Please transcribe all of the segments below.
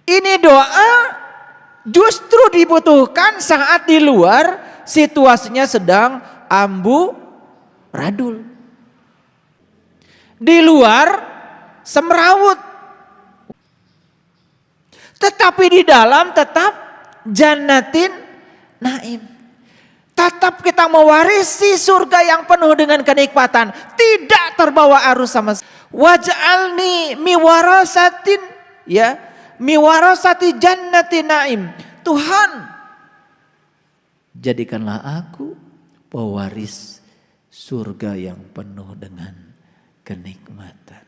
Ini doa justru dibutuhkan saat di luar situasinya sedang amburadul. Di luar semrawut. Tetapi di dalam tetap jannatin naim. Tetap kita mewarisi surga yang penuh dengan kenikmatan. Tidak terbawa arus sama sekali. Waj'alni miwarasatin, ya, miwarasati jannatin naim. Tuhan, jadikanlah aku pewaris surga yang penuh dengan kenikmatan.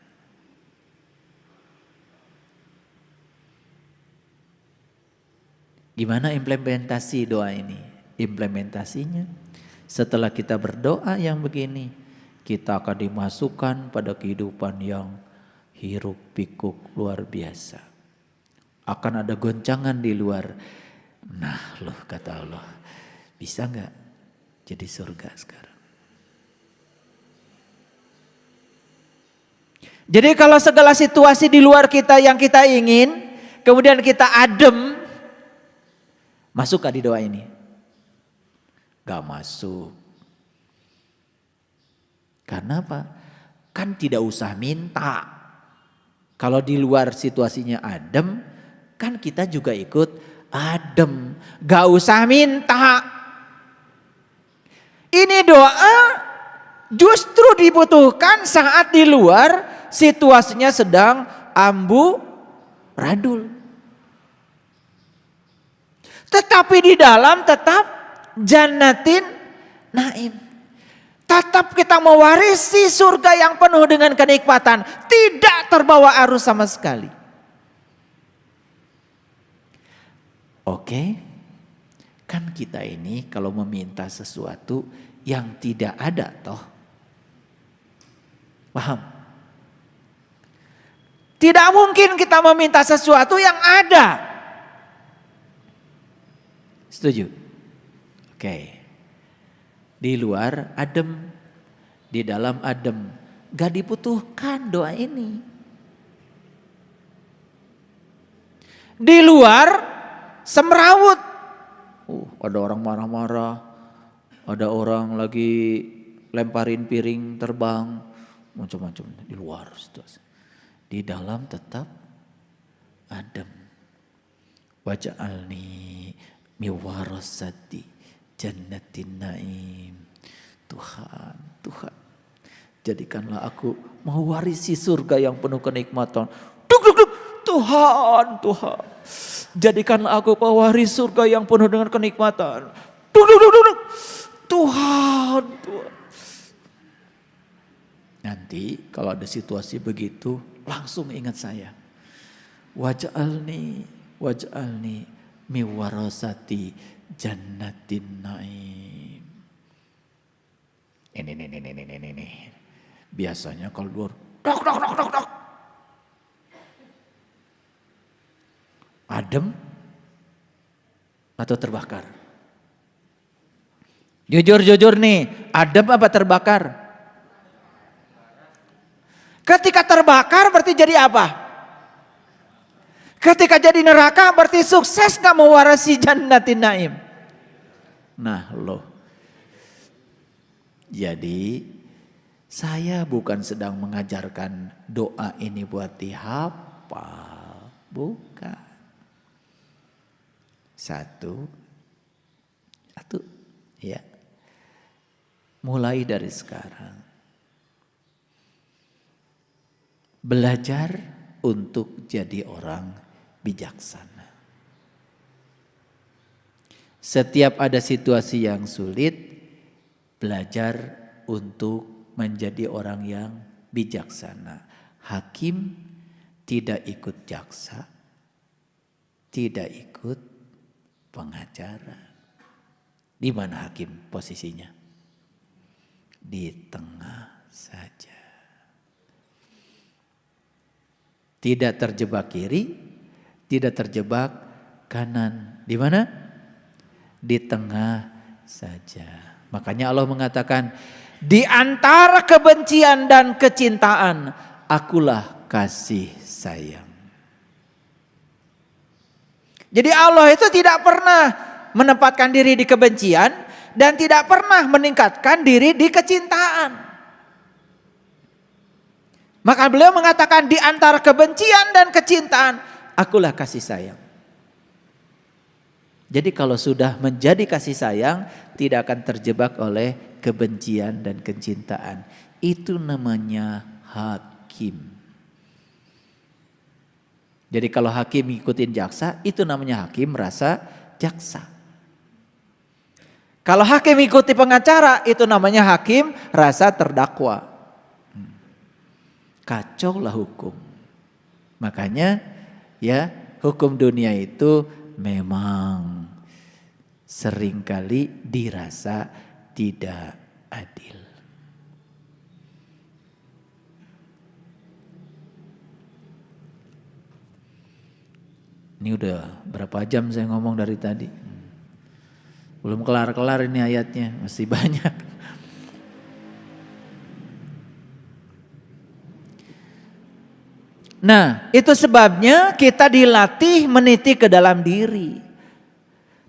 Gimana implementasi doa ini? Implementasinya setelah kita berdoa yang begini, kita akan dimasukkan pada kehidupan yang hiruk pikuk luar biasa. Akan ada goncangan di luar. Nah loh, kata Allah, bisa gak jadi surga sekarang? Jadi kalau segala situasi di luar kita yang kita ingin, kemudian kita adem, masuk gak di doa ini? Gak masuk. Karena apa? Kan tidak usah minta. Kalau di luar situasinya adem, kan kita juga ikut adem. Gak usah minta. Ini doa justru dibutuhkan saat di luar situasinya sedang amburadul. Tetapi di dalam tetap jannatin naim. Tetap kita mewarisi surga yang penuh dengan kenikmatan. Tidak terbawa arus sama sekali. Oke, kan kita ini kalau meminta sesuatu yang tidak ada toh. Paham? Tidak mungkin kita meminta sesuatu yang ada. Setuju? Oke. Di luar adem, di dalam adem. Gak dibutuhkan doa ini. Di luar semrawut. Ada orang marah-marah. Ada orang lagi lemparin piring terbang. Macam-macam di luar. Di dalam tetap adem. Waj'alni miwarasati jannatin naim. Tuhan, Tuhan, jadikanlah aku mewarisi surga yang penuh kenikmatan. Duk, duk, duk. Tuhan, Tuhan, jadikanlah aku pewaris surga yang penuh dengan kenikmatan. Duk, duk, duk, duk. Tuhan, Tuhan. Nanti kalau ada situasi begitu, langsung ingat saya. Waj'alni miwarasati jannatin naim. Ini. Biasanya kalau luar, dok. Adem atau terbakar? Jujur nih, adem apa terbakar? Ketika terbakar berarti jadi apa? Ketika jadi neraka berarti sukses gak mewarisi jannatin naim. Nah loh. Jadi saya bukan sedang mengajarkan doa ini buat dihafal. Bukan. Satu. Ya. Mulai dari sekarang. Belajar untuk jadi orang bijaksana. Setiap ada situasi yang sulit, belajar untuk menjadi orang yang bijaksana. Hakim tidak ikut jaksa, tidak ikut pengacara. Di mana hakim posisinya? Di tengah saja. Tidak terjebak kiri, tidak terjebak kanan. Di mana? Di tengah saja. Makanya Allah mengatakan, di antara kebencian dan kecintaan, akulah kasih sayang. Jadi Allah itu tidak pernah menempatkan diri di kebencian dan tidak pernah meningkatkan diri di kecintaan. Maka beliau mengatakan di antara kebencian dan kecintaan, akulah kasih sayang. Jadi kalau sudah menjadi kasih sayang, tidak akan terjebak oleh kebencian dan kecintaan. Itu namanya hakim. Jadi kalau hakim ngikutin jaksa, itu namanya hakim rasa jaksa. Kalau hakim ikuti pengacara, itu namanya hakim rasa terdakwa. Kacau lah hukum. Makanya ya, hukum dunia itu memang seringkali dirasa tidak adil. Ini udah berapa jam saya ngomong dari tadi. Belum kelar-kelar ini ayatnya, masih banyak. Nah, itu sebabnya kita dilatih meniti ke dalam diri.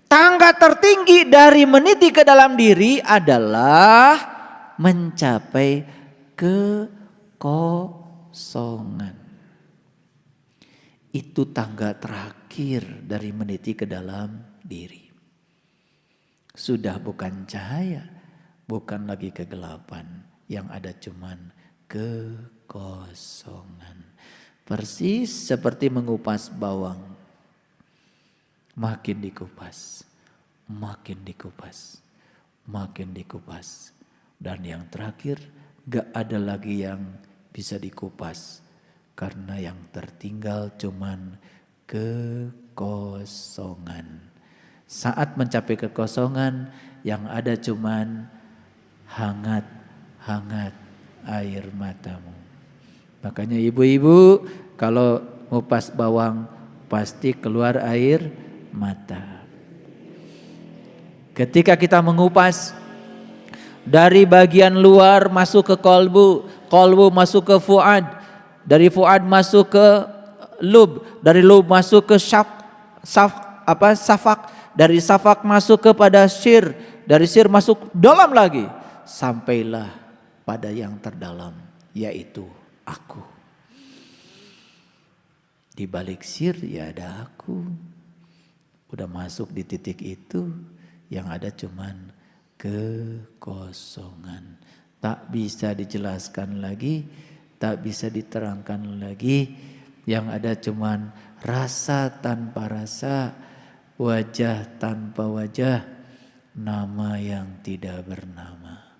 Tangga tertinggi dari meniti ke dalam diri adalah mencapai kekosongan. Itu tangga terakhir dari meniti ke dalam diri. Sudah bukan cahaya, bukan lagi kegelapan, yang ada cuman kekosongan. Persis seperti mengupas bawang. Makin dikupas, makin dikupas, makin dikupas. Dan yang terakhir, gak ada lagi yang bisa dikupas. Karena yang tertinggal cuman kekosongan. Saat mencapai kekosongan, yang ada cuman hangat-hangat air matamu. Makanya ibu-ibu kalau ngupas bawang pasti keluar air mata. Ketika kita mengupas, dari bagian luar masuk ke kolbu, kolbu masuk ke fuad, dari fuad masuk ke lub, dari lub masuk ke safak, dari safak masuk kepada sir, dari sir masuk dalam lagi, sampailah pada yang terdalam, yaitu aku. Di balik sir ya ada aku. Udah masuk di titik itu, yang ada cuman kekosongan. Tak bisa dijelaskan lagi, tak bisa diterangkan lagi. Yang ada cuman rasa tanpa rasa, wajah tanpa wajah, nama yang tidak bernama.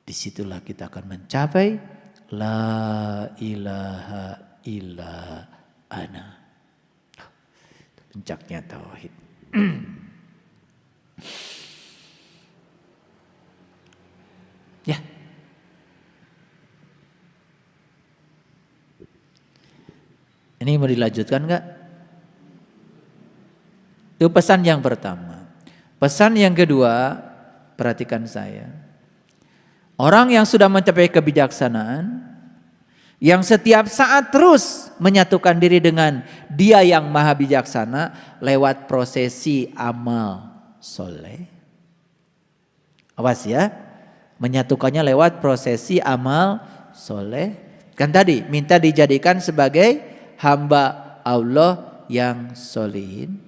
Disitulah kita akan mencapai la ilaha illa ana. Puncaknya tauhid. Ya. Ini mau dilanjutkan enggak? Itu pesan yang pertama. Pesan yang kedua, perhatikan saya. Orang yang sudah mencapai kebijaksanaan, yang setiap saat terus menyatukan diri dengan Dia yang maha bijaksana lewat prosesi amal soleh. Awas ya, menyatukannya lewat prosesi amal soleh. Kan tadi minta dijadikan sebagai hamba Allah yang solihin.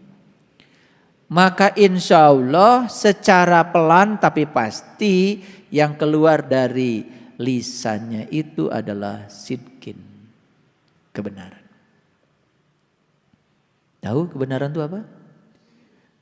Maka insya Allah secara pelan tapi pasti yang keluar dari lisannya itu adalah sidqin, kebenaran. Tahu kebenaran itu apa?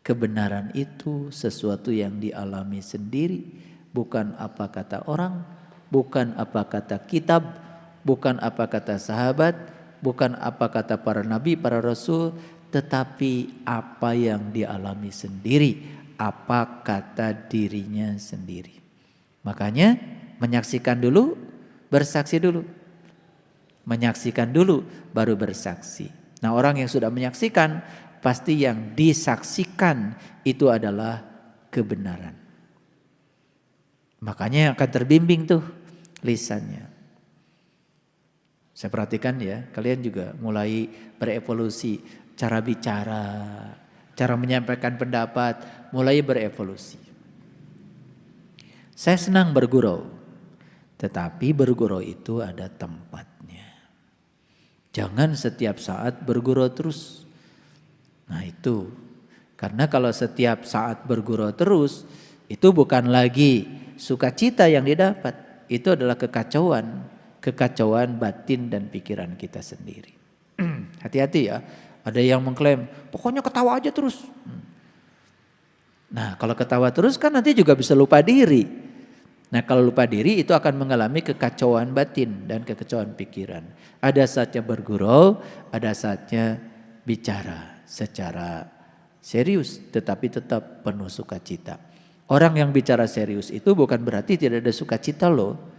Kebenaran itu sesuatu yang dialami sendiri, bukan apa kata orang, bukan apa kata kitab, bukan apa kata sahabat, bukan apa kata para nabi, para rasul, tetapi apa yang dialami sendiri, apa kata dirinya sendiri. Makanya menyaksikan dulu, bersaksi dulu. Menyaksikan dulu, baru bersaksi. Nah, orang yang sudah menyaksikan, pasti yang disaksikan itu adalah kebenaran. Makanya akan terbimbing tuh lisannya. Saya perhatikan ya, kalian juga mulai berevolusi. cara bicara, cara menyampaikan pendapat mulai berevolusi. Saya senang bergurau, tetapi bergurau itu ada tempatnya. Jangan setiap saat bergurau terus. Nah itu, karena kalau setiap saat bergurau terus, itu bukan lagi sukacita yang didapat. Itu adalah kekacauan batin dan pikiran kita sendiri. Hati-hati ya, ada yang mengklaim pokoknya ketawa aja terus. Nah kalau ketawa terus kan nanti juga bisa lupa diri. Nah kalau lupa diri itu akan mengalami kekacauan batin dan kekacauan pikiran. Ada saatnya bergurau, ada saatnya bicara secara serius tetapi tetap penuh sukacita. Orang yang bicara serius itu bukan berarti tidak ada sukacita loh.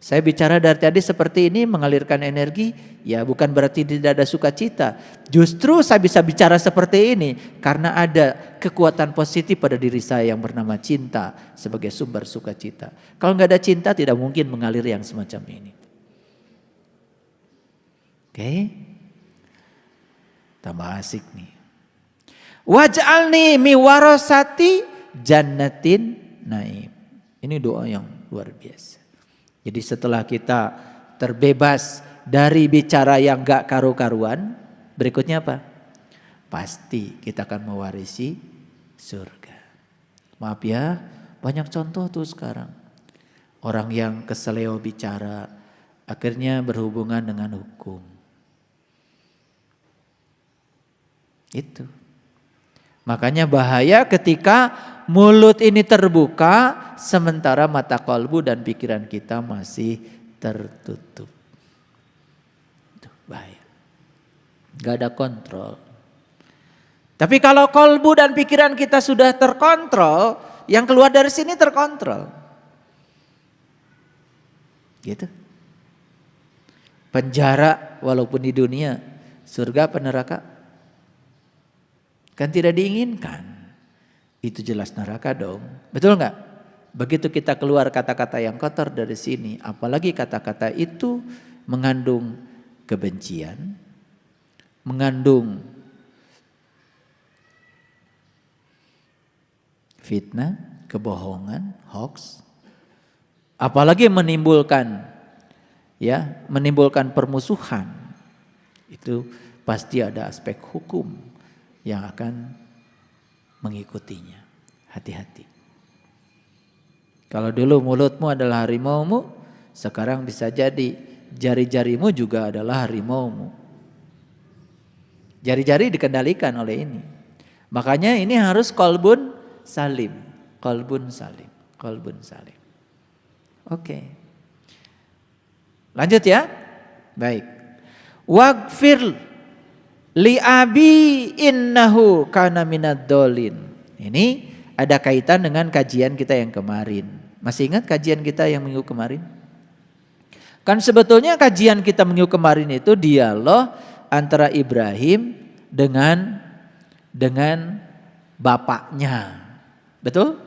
Saya bicara dari tadi seperti ini mengalirkan energi, ya bukan berarti tidak ada sukacita. Justru saya bisa bicara seperti ini karena ada kekuatan positif pada diri saya yang bernama cinta sebagai sumber sukacita. Kalau nggak ada cinta tidak mungkin mengalir yang semacam ini. Oke, tambah asik nih. Waj'alni mi warasati jannatin naim. Ini doa yang luar biasa. Jadi setelah kita terbebas dari bicara yang gak karu-karuan, berikutnya apa? Pasti kita akan mewarisi surga. Maaf ya, banyak contoh tuh sekarang. Orang yang keseleo bicara, akhirnya berhubungan dengan hukum. Itu. Makanya bahaya ketika mulut ini terbuka sementara mata kalbu dan pikiran kita masih tertutup. Itu bahaya. Gak ada kontrol. Tapi kalau kalbu dan pikiran kita sudah terkontrol, yang keluar dari sini terkontrol. Gitu. Penjara walaupun di dunia, surga apa neraka? Kan tidak diinginkan. Itu jelas neraka dong. Betul nggak? Begitu kita keluar kata-kata yang kotor dari sini, apalagi kata-kata itu mengandung kebencian, mengandung fitnah, kebohongan, hoax, apalagi menimbulkan permusuhan. Itu pasti ada aspek hukum yang akan mengikutinya. Hati-hati. Kalau dulu mulutmu adalah harimaumu, sekarang bisa jadi jari-jarimu juga adalah harimaumu. Jari-jari dikendalikan oleh ini. Makanya ini harus qalbun salim. Qalbun salim. Qalbun salim. Oke. Lanjut ya. Baik. Waghfir li abi innahu kana minad dolin. Ini ada kaitan dengan kajian kita yang kemarin. Masih ingat kajian kita yang minggu kemarin? Kan sebetulnya kajian kita minggu kemarin itu dialog antara Ibrahim dengan bapaknya. Betul?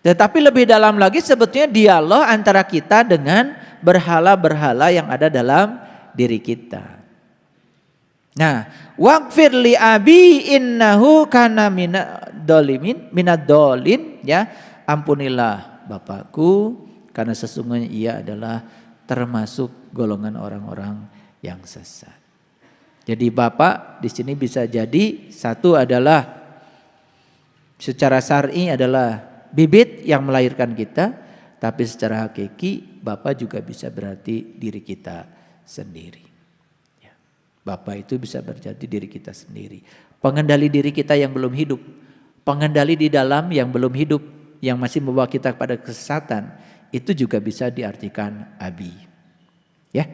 Tetapi lebih dalam lagi sebetulnya dialog antara kita dengan berhala-berhala yang ada dalam diri kita. Nah, waghfir li abi innahu kana minad dolin, ya. Ampunilah bapakku karena sesungguhnya ia adalah termasuk golongan orang-orang yang sesat. Jadi bapak di sini bisa jadi satu adalah secara syar'i adalah bibit yang melahirkan kita, tapi secara hakiki bapak juga bisa berarti diri kita sendiri. Bapak itu bisa berarti diri kita sendiri. Pengendali diri kita yang belum hidup. Pengendali di dalam yang belum hidup. Yang masih membawa kita kepada kesesatan. Itu juga bisa diartikan abi. Ya.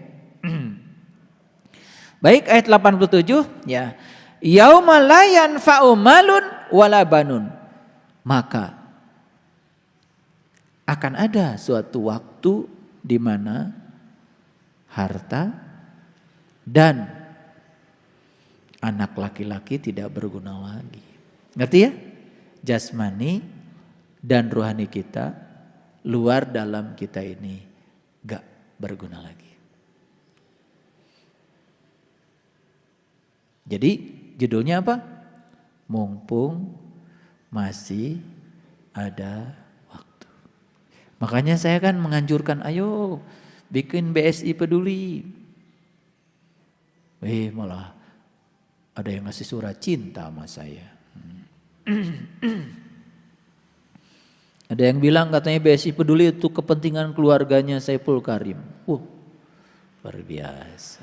Baik, ayat 87. Ya. Yauma la yanfa'u malun wala banun. Maka akan ada suatu waktu di mana harta dan anak laki-laki tidak berguna lagi. Ngerti ya? Jasmani dan rohani kita, luar dalam kita ini gak berguna lagi. Jadi Judulnya apa? Mumpung masih ada waktu. Makanya saya kan menganjurkan, ayo bikin BSI peduli. Malah ada yang ngasih surat cinta sama saya. Ada yang bilang katanya BSI peduli itu kepentingan keluarganya Saiful Karim. Luar biasa.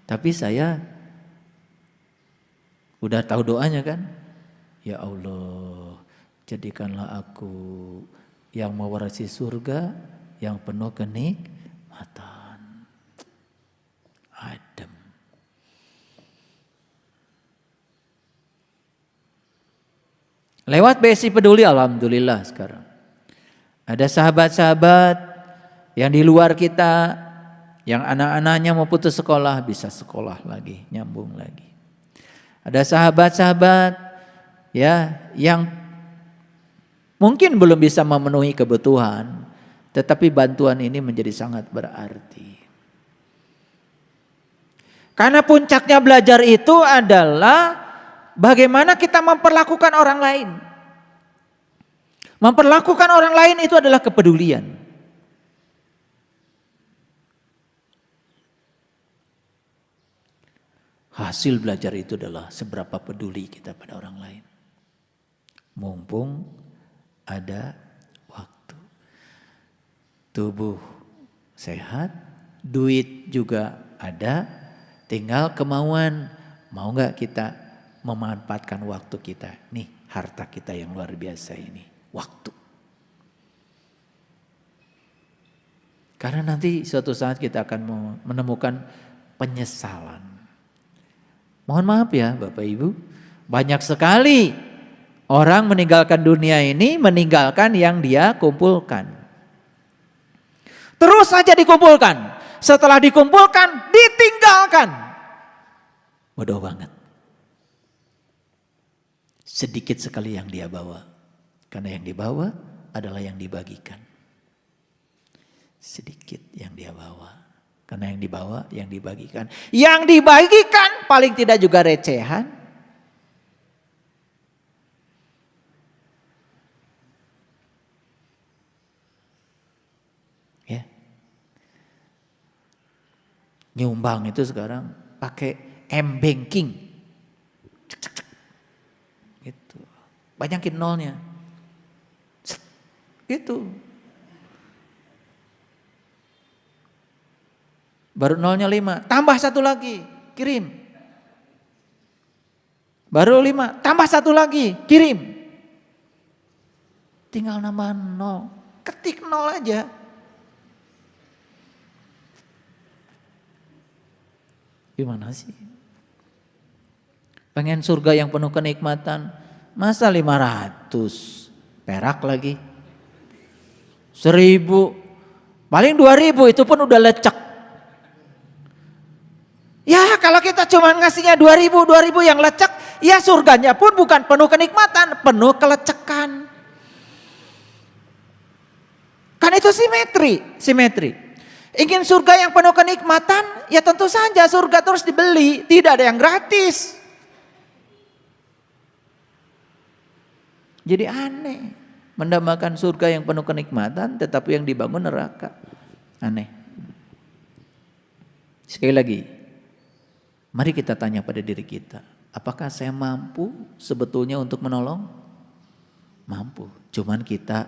Tapi saya udah tahu doanya kan? Ya Allah, jadikanlah aku yang mewarisi surga yang penuh kenikmatan. Adem. Lewat BSI peduli, alhamdulillah sekarang ada sahabat-sahabat yang di luar kita, yang anak-anaknya mau putus sekolah bisa sekolah lagi, nyambung lagi. Ada sahabat-sahabat ya yang mungkin belum bisa memenuhi kebutuhan, tetapi bantuan ini menjadi sangat berarti. Karena puncaknya belajar itu adalah bagaimana kita memperlakukan orang lain. Memperlakukan orang lain itu adalah kepedulian. Hasil belajar itu adalah seberapa peduli kita pada orang lain. Mumpung ada waktu. Tubuh sehat, duit juga ada, tinggal kemauan. Mau gak kita memanfaatkan waktu kita? Nih harta kita yang luar biasa ini, waktu. Karena nanti suatu saat kita akan menemukan penyesalan. Mohon maaf ya Bapak Ibu, banyak sekali orang meninggalkan dunia ini, meninggalkan yang dia kumpulkan. Terus saja dikumpulkan, setelah dikumpulkan ditinggalkan. Bodoh banget. Sedikit sekali yang dia bawa, karena yang dibawa adalah yang dibagikan. Sedikit yang dia bawa. Karena yang dibawa, yang dibagikan. Yang dibagikan paling tidak juga recehan. Ya. Nyumbang itu sekarang pakai M-banking. Gitu. Banyakin nolnya. Gitu. Baru nolnya 5, tambah 1 lagi, kirim. Baru 5, tambah 1 lagi, kirim. Tinggal nambah 0, ketik 0 aja. Gimana sih? Pengen surga yang penuh kenikmatan, masa 500 perak lagi? 1000, paling 2000 itu pun udah lecek. Ya kalau kita cuma ngasihnya 2000 yang lecek, ya surganya pun bukan penuh kenikmatan, penuh kelecekan. Kan itu simetri. Ingin surga yang penuh kenikmatan, ya tentu saja surga terus dibeli, tidak ada yang gratis. Jadi aneh, mendambakan surga yang penuh kenikmatan, tetapi yang dibangun neraka. Aneh. Sekali lagi, mari kita tanya pada diri kita, apakah saya mampu sebetulnya untuk menolong? Mampu, cuman kita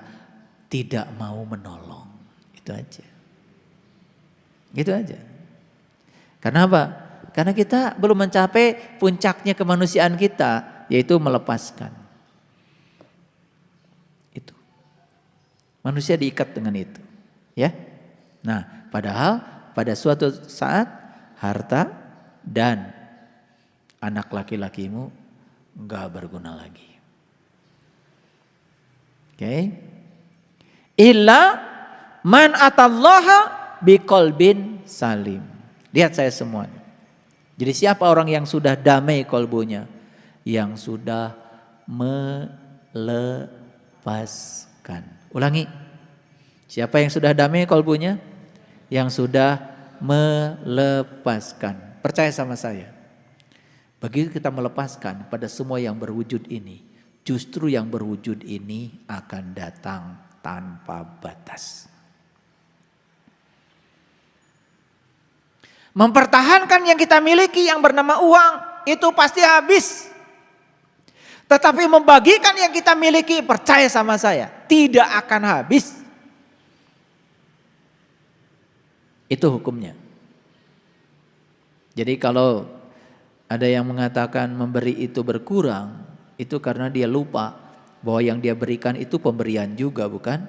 tidak mau menolong. Itu aja. Gitu aja. Karena apa? Karena kita belum mencapai puncaknya kemanusiaan kita, yaitu melepaskan. Itu. Manusia diikat dengan itu. Ya. Nah, padahal pada suatu saat harta dan anak laki-lakimu enggak berguna lagi. Oke. Illa man atallaha biqalbin salim. Lihat saya semuanya. Jadi siapa orang yang sudah damai kolbunya? Yang sudah melepaskan. Ulangi. Siapa yang sudah damai kolbunya? Yang sudah melepaskan. Percaya sama saya. Begitu kita melepaskan pada semua yang berwujud ini, justru yang berwujud ini akan datang tanpa batas. Mempertahankan yang kita miliki yang bernama uang itu pasti habis. Tetapi membagikan yang kita miliki, percaya sama saya, tidak akan habis. Itu hukumnya. Jadi kalau ada yang mengatakan memberi itu berkurang, itu karena dia lupa bahwa yang dia berikan itu pemberian juga, bukan?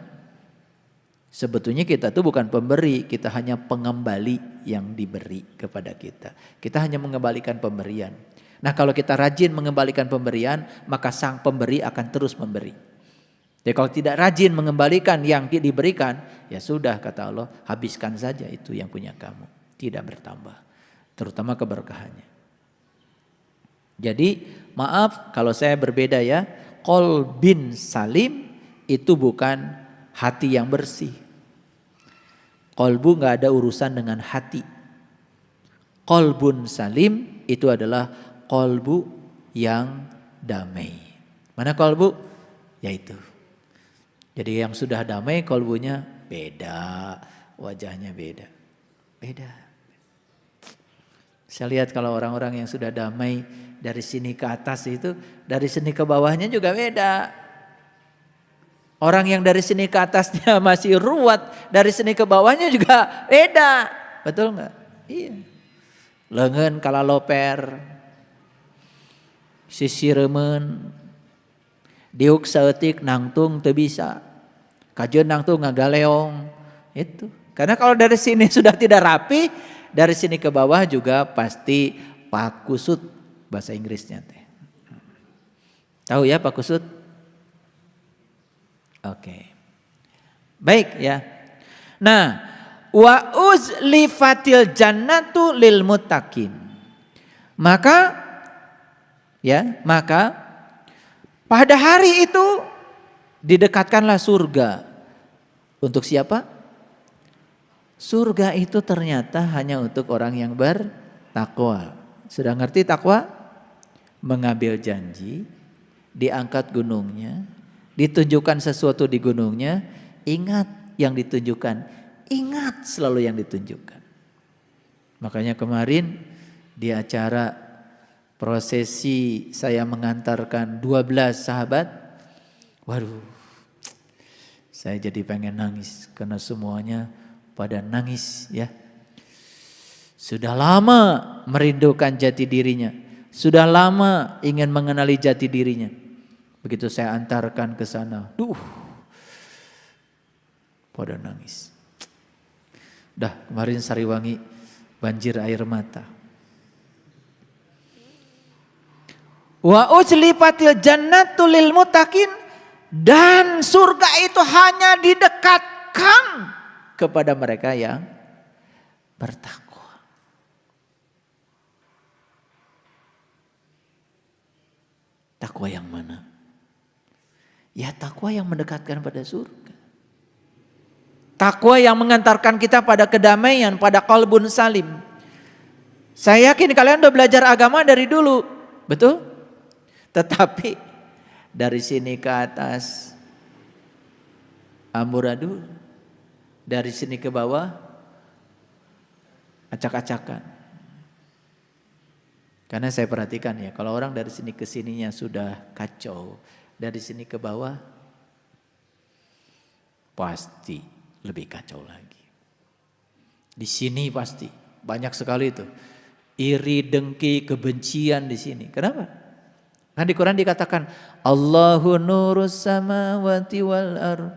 Sebetulnya kita tuh bukan pemberi, kita hanya pengembali yang diberi kepada kita. Kita hanya mengembalikan pemberian. Nah kalau kita rajin mengembalikan pemberian, maka sang pemberi akan terus memberi. Jadi kalau tidak rajin mengembalikan yang diberikan, ya sudah kata Allah, habiskan saja itu yang punya kamu. Tidak bertambah, terutama keberkahannya. Jadi maaf kalau saya berbeda ya, qalbin salim itu bukan hati yang bersih. Qalbu gak ada urusan dengan hati. Qalbun salim itu adalah qalbu yang damai. Mana qalbu? Yaitu. Jadi yang sudah damai qalbunya beda, wajahnya beda. Beda. Saya lihat kalau orang-orang yang sudah damai dari sini ke atas itu, dari sini ke bawahnya juga beda. Orang yang dari sini ke atasnya masih ruwet, dari sini ke bawahnya juga beda. Betul nggak? Iya. Lengan kala loper, sisiremen, diuk saeutik nangtung teu bisa. Kajeun nangtung ngagaleong. Itu. Karena kalau dari sini sudah tidak rapi, dari sini ke bawah juga pasti pakusut bahasa Inggrisnya teh. Tahu ya pakusut? Oke. Baik ya. Nah, wa uzlifatil jannatu lil muttaqin. Maka pada hari itu didekatkanlah surga. Untuk siapa? Surga itu ternyata hanya untuk orang yang bertakwa. Sudah ngerti takwa? Mengambil janji, diangkat gunungnya, ditunjukkan sesuatu di gunungnya, ingat yang ditunjukkan, ingat selalu yang ditunjukkan. Makanya kemarin di acara prosesi saya mengantarkan 12 sahabat, waduh, saya jadi pengen nangis karena semuanya pada nangis ya. Sudah lama merindukan jati dirinya, sudah lama ingin mengenali jati dirinya. Begitu saya antarkan ke sana, pada nangis. Dah kemarin Sariwangi banjir air mata. Wa ujlifatil jannatu lil muttaqin, dan surga itu hanya didekatkan kepada mereka yang bertakwa. Takwa yang mana? Ya takwa yang mendekatkan pada surga. Takwa yang mengantarkan kita pada kedamaian, pada qalbun salim. Saya yakin kalian udah belajar agama dari dulu, betul? Tetapi dari sini ke atas amburadul, dari sini ke bawah acak-acakan. Karena saya perhatikan ya, kalau orang dari sini ke sininya sudah kacau, dari sini ke bawah pasti lebih kacau lagi. Di sini pasti banyak sekali itu iri, dengki, kebencian di sini. Kenapa? Kan di Quran dikatakan Allahu nurus samawati wal ardh.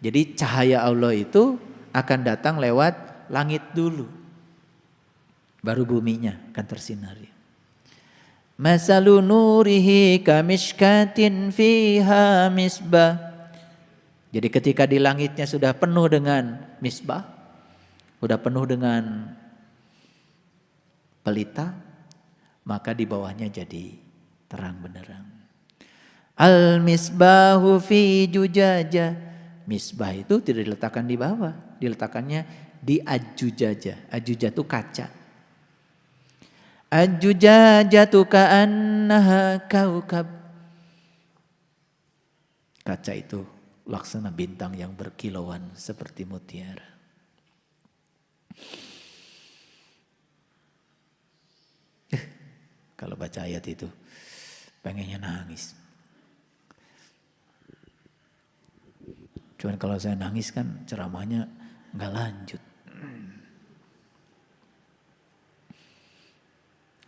Jadi cahaya Allah itu akan datang lewat langit dulu. Baru buminya akan tersinari. Masalu nurihi kamishkatin fiha misbah. Jadi ketika di langitnya sudah penuh dengan misbah, sudah penuh dengan pelita, maka di bawahnya jadi terang benderang. Al misbahu fi jujajah. Misbah itu tidak diletakkan di bawah, diletakkannya di Ajujajah. Ajujah itu kaca. Ajujajatu ka'annaha kaukab. Kaca itu laksana bintang yang berkilauan seperti mutiara. Kalau baca ayat itu pengennya nangis. Cuman kalau saya nangis kan ceramahnya nggak lanjut.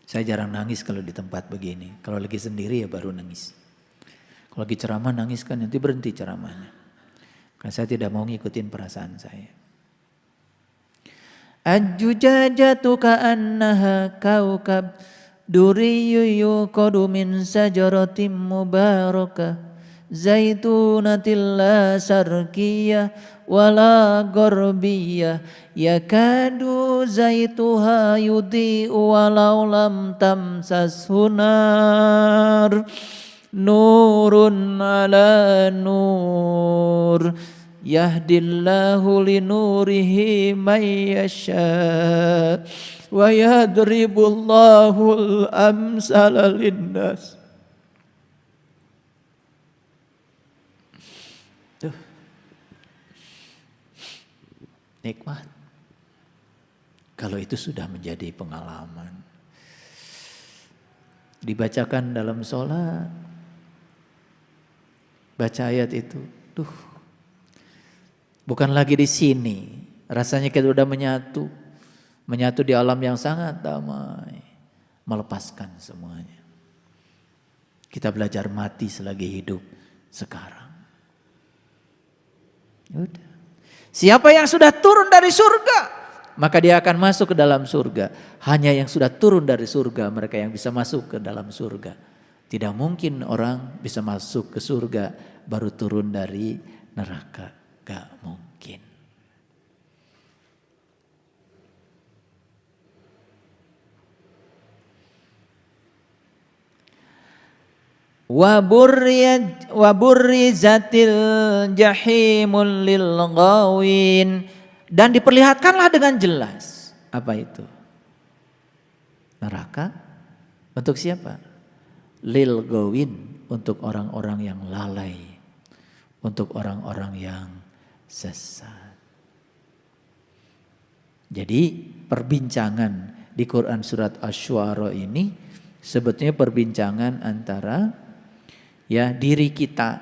Saya jarang nangis kalau di tempat begini. Kalau lagi sendiri ya baru nangis. Kalau lagi ceramah nangis kan nanti berhenti ceramahnya. Karena saya tidak mau ngikutin perasaan saya. Ajujajatu ka'annaha kaukab duriyyu yuqadu min sajaratin mubarakah zaitunatil la sarkiyah wala garbiyah yakadu zaituha yudhi'u walau lam tamsashu nar nurun ala nur yahdillahu linurihi may yasha wa yadribullahul amsala linnas. Nikmat. Kalau itu sudah menjadi pengalaman. Dibacakan dalam sholat. Baca ayat itu. Bukan lagi di sini. Rasanya kita sudah menyatu. Menyatu di alam yang sangat damai. Melepaskan semuanya. Kita belajar mati selagi hidup sekarang. Udah. Siapa yang sudah turun dari surga, maka dia akan masuk ke dalam surga. Hanya yang sudah turun dari surga, mereka yang bisa masuk ke dalam surga. Tidak mungkin orang bisa masuk ke surga baru turun dari neraka. Gak mungkin. Waburrizatil jahimul lil ghawin, dan diperlihatkanlah dengan jelas. Apa itu? Neraka untuk siapa? Lil ghawin, untuk orang-orang yang lalai, untuk orang-orang yang sesat. Jadi perbincangan di Quran surat Asy-Syu'ara ini sebetulnya perbincangan antara diri kita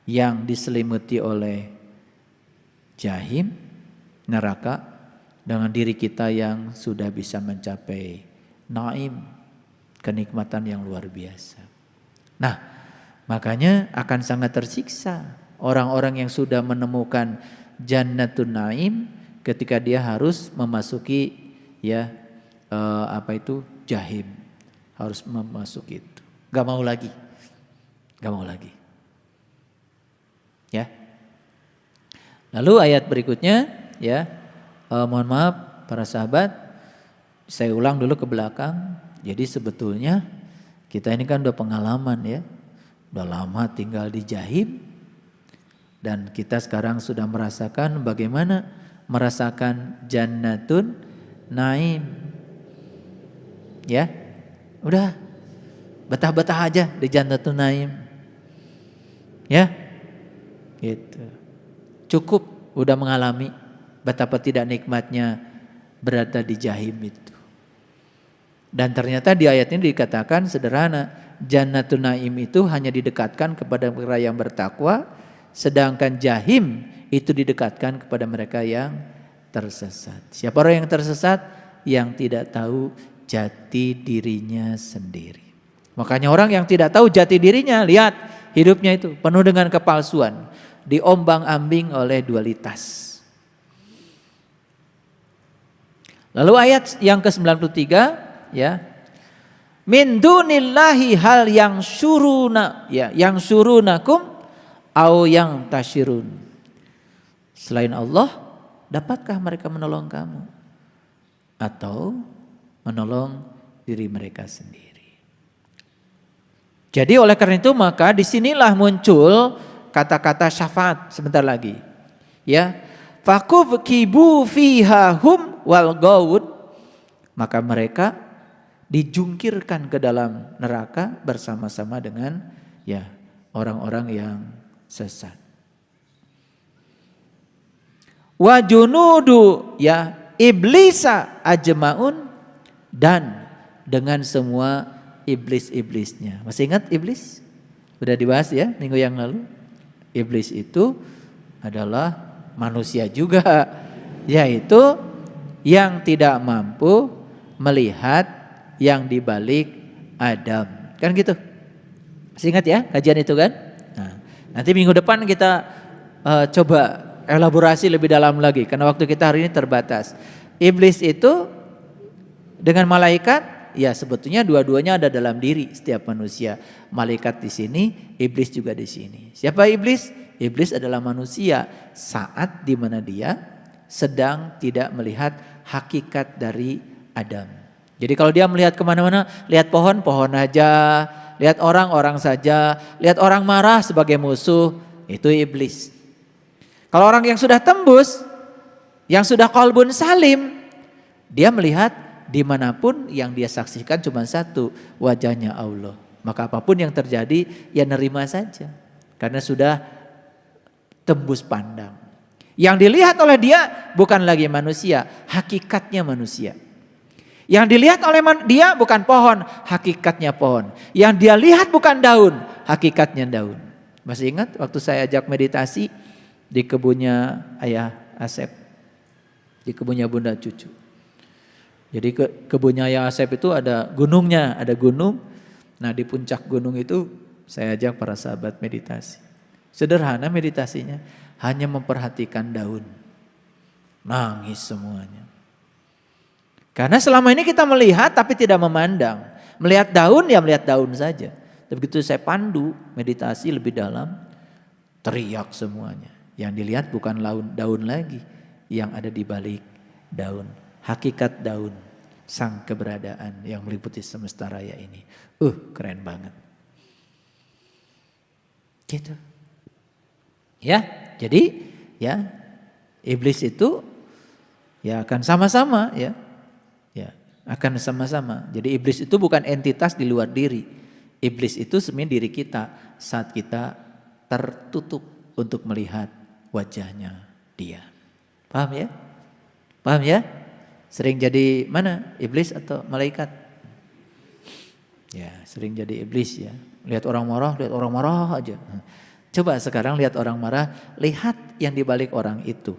yang diselimuti oleh jahim, neraka, dengan diri kita yang sudah bisa mencapai naim, kenikmatan yang luar biasa. Nah, makanya akan sangat tersiksa orang-orang yang sudah menemukan jannatun naim ketika dia harus memasuki jahim, harus memasuki itu. Gak mau lagi. Ya. Lalu ayat berikutnya, mohon maaf para sahabat, saya ulang dulu ke belakang. Jadi sebetulnya kita ini kan udah pengalaman ya, udah lama tinggal di jahim, dan kita sekarang sudah merasakan bagaimana merasakan jannatun naim. Ya, udah betah-betah aja di jannatun naim. Ya, gitu. Cukup udah mengalami betapa tidak nikmatnya berada di jahim itu. Dan ternyata di ayat ini dikatakan sederhana, jannatun naim itu hanya didekatkan kepada mereka yang bertakwa, sedangkan jahim itu didekatkan kepada mereka yang tersesat. Siapa orang yang tersesat? Yang tidak tahu jati dirinya sendiri. Makanya orang yang tidak tahu jati dirinya, lihat hidupnya itu penuh dengan kepalsuan, diombang-ambing oleh dualitas. Lalu ayat yang ke-93 min dunillahi hal yang syuruna, yang syurunakum au yang tasyirun. Selain Allah, dapatkah mereka menolong kamu atau menolong diri mereka sendiri? Jadi oleh karena itu maka disinilah muncul kata-kata syafaat sebentar lagi. Ya, Fakubkibu fiha hum wal gawun. Maka mereka dijungkirkan ke dalam neraka bersama-sama dengan ya orang-orang yang sesat. Wa junudu ya iblisa ajmaun, dan dengan semua iblis-iblisnya. Masih ingat iblis? Sudah dibahas ya minggu yang lalu. Iblis itu adalah manusia juga, yaitu yang tidak mampu melihat yang dibalik Adam. Kan gitu. Masih ingat ya kajian itu kan? Nah, nanti minggu depan kita coba elaborasi lebih dalam lagi karena waktu kita hari ini terbatas. Iblis itu dengan malaikat ya sebetulnya dua-duanya ada dalam diri setiap manusia. Malaikat di sini, iblis juga di sini. Siapa iblis? Iblis adalah manusia saat di mana dia sedang tidak melihat hakikat dari Adam. Jadi kalau dia melihat kemana-mana, lihat pohon, pohon aja, lihat orang, orang saja, lihat orang marah sebagai musuh, itu iblis. Kalau orang yang sudah tembus, yang sudah qalbun salim, dia melihat dimanapun yang dia saksikan cuma satu, wajahnya Allah. Maka apapun yang terjadi, ya nerima saja. Karena sudah tembus pandang. Yang dilihat oleh dia bukan lagi manusia, hakikatnya manusia. Yang dilihat oleh dia bukan pohon, hakikatnya pohon. Yang dia lihat bukan daun, hakikatnya daun. Masih ingat waktu saya ajak meditasi di kebunnya Ayah Asep, di kebunnya Bunda Cucu. Jadi kebunnya Ayah Asep itu ada gunungnya, ada gunung. Nah di puncak gunung itu saya ajak para sahabat meditasi. Sederhana meditasinya, hanya memperhatikan daun. Nangis semuanya. Karena selama ini kita melihat tapi tidak memandang. Melihat daun ya melihat daun saja. Tapi begitu saya pandu meditasi lebih dalam, teriak semuanya. Yang dilihat bukan daun lagi, yang ada di balik daun. Hakikat daun, sang keberadaan yang meliputi semesta raya ini. Keren banget. Gitu. Ya, jadi ya iblis itu ya akan sama-sama ya. Ya, akan sama-sama. Jadi iblis itu bukan entitas di luar diri. Iblis itu sebenarnya diri kita saat kita tertutup untuk melihat wajahnya dia. Paham ya? Paham ya? Sering jadi mana? Iblis atau malaikat? Ya, sering jadi iblis ya. Lihat orang marah aja. Coba sekarang lihat orang marah, lihat yang dibalik orang itu.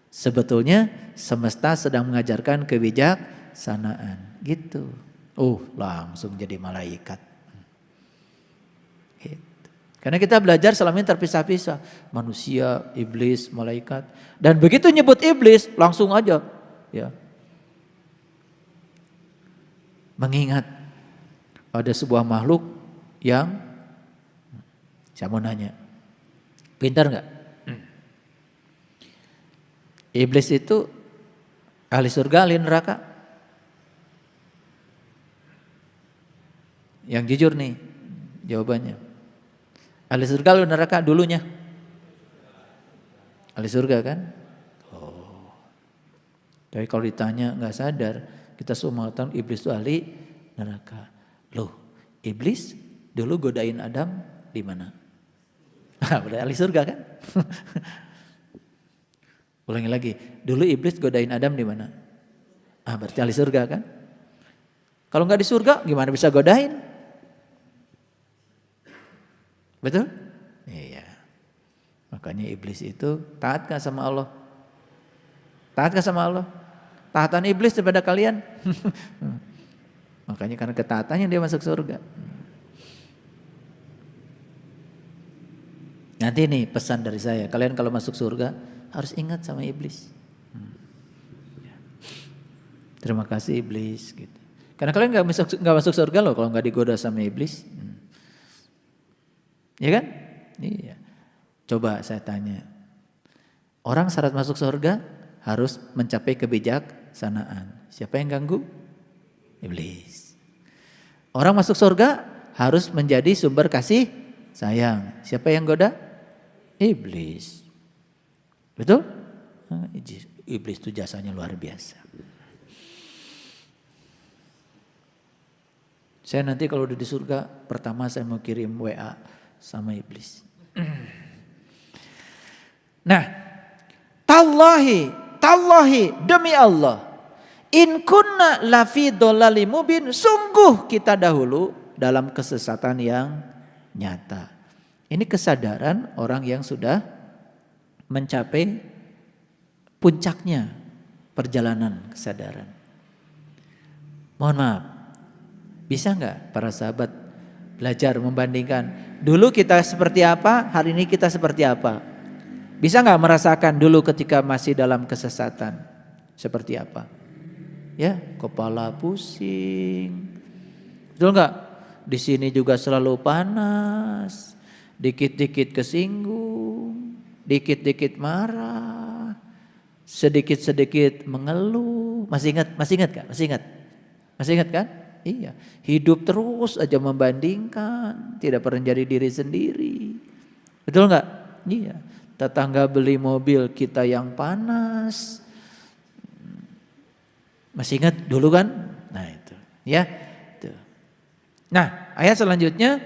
Sebetulnya semesta sedang mengajarkan kebijaksanaan, gitu. Langsung jadi malaikat. Gitu. Karena kita belajar selama ini terpisah-pisah, manusia, iblis, malaikat. Dan begitu nyebut iblis, langsung aja, ya. Mengingat ada sebuah makhluk yang, saya mau nanya, pintar nggak? Iblis itu ahli surga, ahli neraka? Yang jujur nih jawabannya. Ahli surga, ahli neraka dulunya? Ahli surga kan? Tapi kalau ditanya nggak sadar, kita semua tahu iblis itu ahli neraka. Loh, iblis dulu godain Adam di mana? Berarti ahli surga kan? Ulangi lagi, dulu iblis godain Adam di mana? Berarti ahli surga kan? Kalau nggak di surga, gimana bisa godain? Betul? Iya. Makanya iblis itu taat gak sama Allah? Taat gak sama Allah? Taatan iblis daripada kalian. Makanya karena ketaatannya dia masuk surga. Nanti nih pesan dari saya, kalian kalau masuk surga harus ingat sama iblis. Terima kasih iblis. Gitu. Karena kalian nggak masuk surga loh kalau nggak digoda sama iblis. Ya kan? Iya. Coba saya tanya, orang syarat masuk surga harus mencapai kebijaksanaan. Siapa yang ganggu? Iblis. Orang masuk surga harus menjadi sumber kasih sayang. Siapa yang goda? Iblis. Betul? Iblis itu jasanya luar biasa. Saya nanti kalau udah di surga, pertama saya mau kirim WA sama iblis. Nah, tallahi demi Allah, in kunna lafi dhalali mubin, sungguh kita dahulu dalam kesesatan yang nyata. Ini kesadaran orang yang sudah mencapai puncaknya perjalanan kesadaran. Mohon maaf, bisa nggak para sahabat belajar membandingkan dulu kita seperti apa, hari ini kita seperti apa? Bisa nggak merasakan dulu ketika masih dalam kesesatan seperti apa? Ya, kepala pusing, betul nggak? Di sini juga selalu panas, dikit-dikit kesinggung, dikit-dikit marah, sedikit-sedikit mengeluh. Masih ingat Kak? Masih ingat kan? Iya, hidup terus aja membandingkan, tidak pernah jadi diri sendiri. Betul nggak? Iya. Tetangga beli mobil, kita yang panas. Masih ingat dulu kan? Nah itu, ya. Itu. Nah, ayat selanjutnya,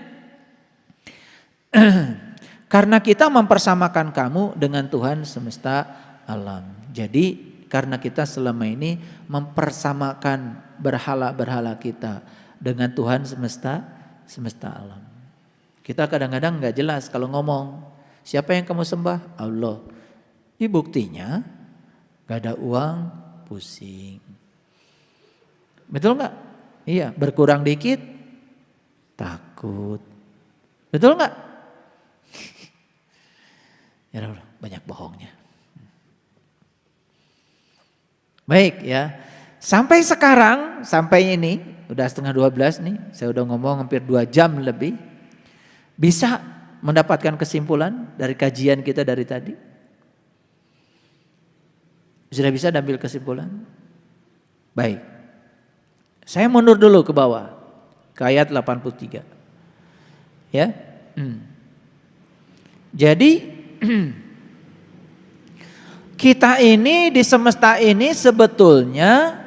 karena kita mempersamakan kamu dengan Tuhan semesta alam. Jadi karena kita selama ini mempersamakan berhala-berhala kita dengan Tuhan semesta alam. Kita kadang-kadang nggak jelas kalau ngomong, siapa yang kamu sembah? Allah. Ini buktinya gak ada uang, pusing. Betul nggak? Iya, berkurang dikit, takut. Betul nggak? Ya udah, banyak bohongnya. Baik ya, sampai sekarang, sampai ini udah 11:30 nih, saya udah ngomong hampir 2 jam lebih. Bisa mendapatkan kesimpulan dari kajian kita dari tadi? Sudah bisa ambil kesimpulan? Baik, saya mundur dulu ke bawah, ke ayat 83. Ya, jadi kita ini di semesta ini sebetulnya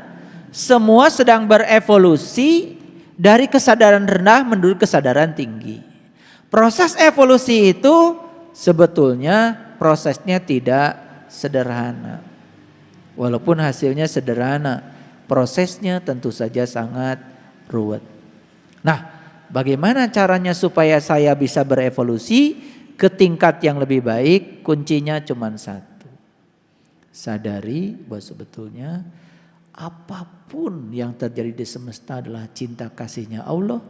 semua sedang berevolusi dari kesadaran rendah menuju kesadaran tinggi. Proses evolusi itu sebetulnya prosesnya tidak sederhana. Walaupun hasilnya sederhana, prosesnya tentu saja sangat ruwet. Nah, bagaimana caranya supaya saya bisa berevolusi ke tingkat yang lebih baik? Kuncinya cuma satu. Sadari bahwa sebetulnya apapun yang terjadi di semesta adalah cinta kasihnya Allah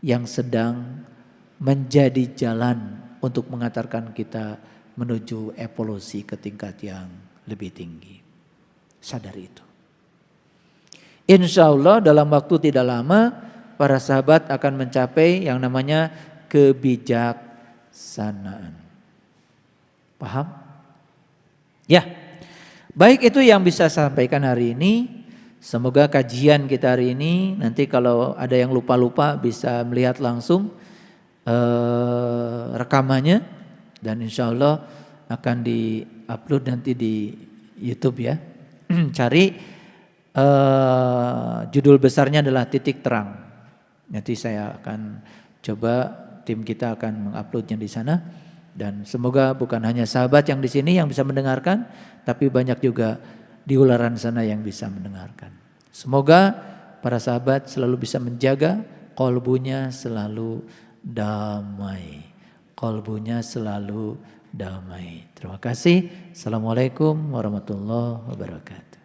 yang sedang menjadi jalan untuk mengantarkan kita menuju evolusi ke tingkat yang lebih tinggi. Sadari itu. Insya Allah dalam waktu tidak lama para sahabat akan mencapai yang namanya kebijaksanaan. Paham? Ya. Baik, itu yang bisa saya sampaikan hari ini. Semoga kajian kita hari ini nanti kalau ada yang lupa-lupa bisa melihat langsung rekamannya. Dan insya Allah akan di-upload nanti di YouTube ya. Cari judul besarnya adalah Titik Terang. Nanti saya akan coba, tim kita akan menguploadnya di sana. Dan semoga bukan hanya sahabat yang di sini yang bisa mendengarkan, tapi banyak juga di ularan sana yang bisa mendengarkan. Semoga para sahabat selalu bisa menjaga kolbunya selalu damai. Kolbunya selalu damai. Terima kasih. Assalamualaikum warahmatullahi wabarakatuh.